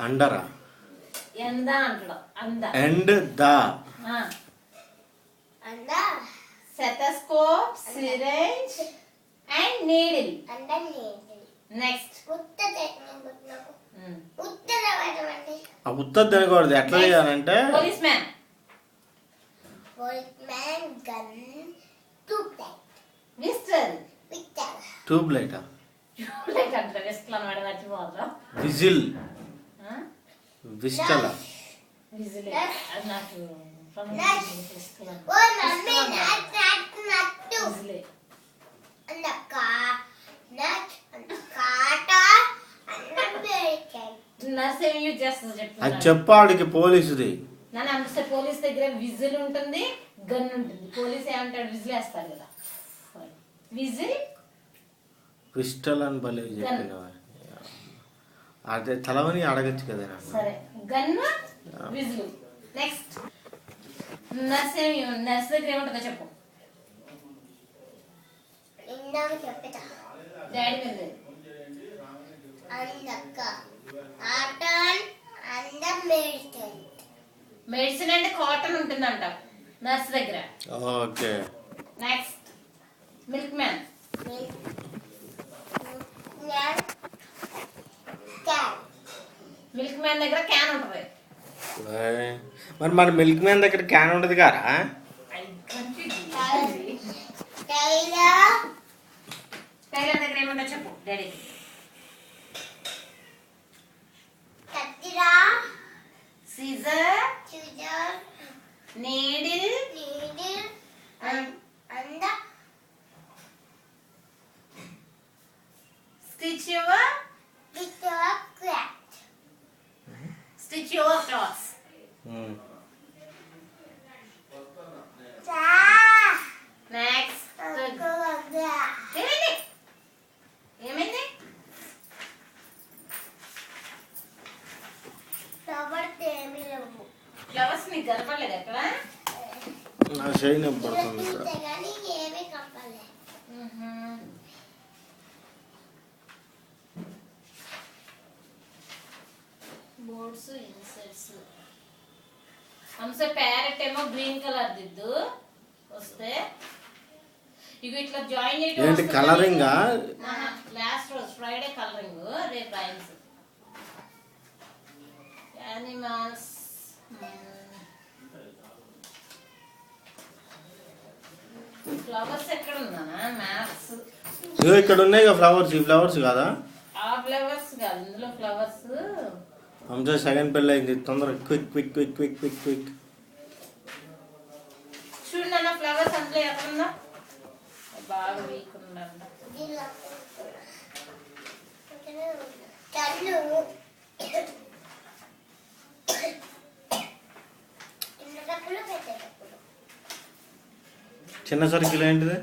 అండరా ఎంద అంటాడు అంద అండ్ ద అంద stethoscope, syringe and needle. Next ఉత్తది తినకూడదు. ఎట్లా చేయాలంటే police man gun tube light అంటే విస్టల్ అనమాట మర్చిపోతా విజిల్ విస్టల్ విజిల్ అది నాకు నర్స్ ఏం యూజ్ చేస్తుంది చెప్పు. అది చెప్పాడికి పోలీసుది. నన్ను అంటే పోలీస్ దగ్గర విజిల్ ఉంటుంది, గన్ ఉంటుంది. పోలీస్ ఏమంటాడు? విజిల్ వేస్తాడు కదా. విజిల్ పిస్టల్ అని భలే చెప్పిన. అదే తలవని అడగచ్చు కదా. సరే గన్ విజిల్. నెక్స్ట్ నర్స్ దగ్గర ఏముంటుందో చెప్పు. డాడీ మీద మెడిసిన్ అంటే కాటన్ ఉంటుందంట నర్స్ దగ్గర. Okay. Next milk man. Milk man దగ్గర క్యాన్ ఉంటుంది. మరి మన మిల్క్ మ్యాన్ దగ్గర క్యాన్ ఉండదు కారా? టైలర్ దగ్గర ఏముంటో చెప్పు daddy. Scissor, needle stitch your clothes. Next ఏమైంది? ఫ్లవర్స్ నీకు కనపడలేదు ఎక్కడ? నా షైన్ పడుతుంది ఇక్కడ. Birds insects. అంశ ప్యారెట్ ఏమో గ్రీన్ కలర్ దిద్దు వస్తే ఇక ఇట్లా జాయిన్ ఏంటి కలరింగ్? లాస్ట్ రోజు ఫ్రైడే కలరింగ్, రేపు రైమ్స్. యానిమల్స్ ఫ్లవర్స్ ఎక్కడ ఉందా? మ్యాప్స్ ఇక్కడ ఉన్నాయి కదా ఫ్లవర్స్. ఈ ఫ్లవర్స్ కాదా? ఆ ఫ్లవర్స్ కాదు, ఇందులో ఫ్లవర్స్. అంశ సెకండ్ పెళ్ళి అయింది. తొందరగా quick quick quick quick quick quick చూడండి అన్న ఫ్లవర్స్ అందులో ఎక్కడుందా? బాగా వీక్ ఉందంట. చిన్న సర్కిల్ ఏంటిది?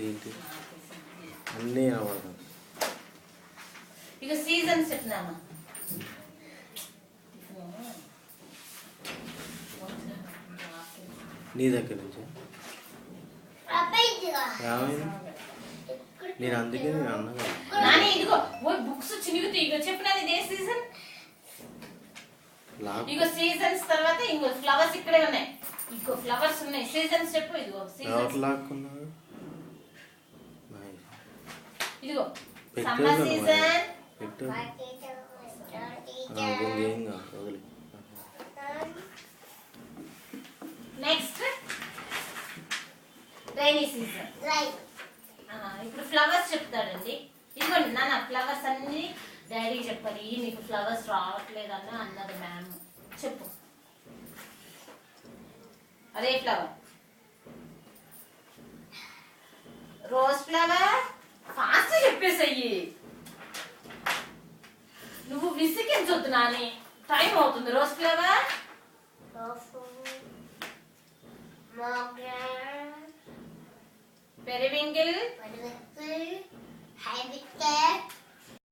ఏంటి అన్నీ అవ్వదు. ఇక సీజన్స్ చెప్పినామా? నీ దగ్గర నుంచి నేను అందుకే నేను అన్నగా నాని ఇదిగో బుక్స్ చినిగితే ఇగో చెప్పినా ఇదే సీజన్. ఇగో సీజన్స్ తర్వాత ఇంకో ఫ్లవర్స్ ఇక్కడే ఉన్నాయి. ఇంకో ఫ్లవర్స్ ఉన్నాయి. సీజన్స్ చెప్పు. ఇదిగో సీజన్స్. ఇదిగో summer season. Next rainy season. ఇప్పుడు ఫ్లవర్స్ చెప్తాడండి. ఇదిగోండి నాన్న ఫ్లవర్స్ అన్ని డాడీకి చెప్పాలి. నీకు ఫ్లవర్స్ రావట్లేదని అన్నది మ్యామ్. చెప్పు. అదే ఫ్లవర్ రోజ్ ఫ్లవర్. ఫాస్ట్ చెప్పేసయ్యి. నువ్వు విసిగించొద్దు నాని, టైం అవుతుంది. Rose flower, periwinkle, hibiscus,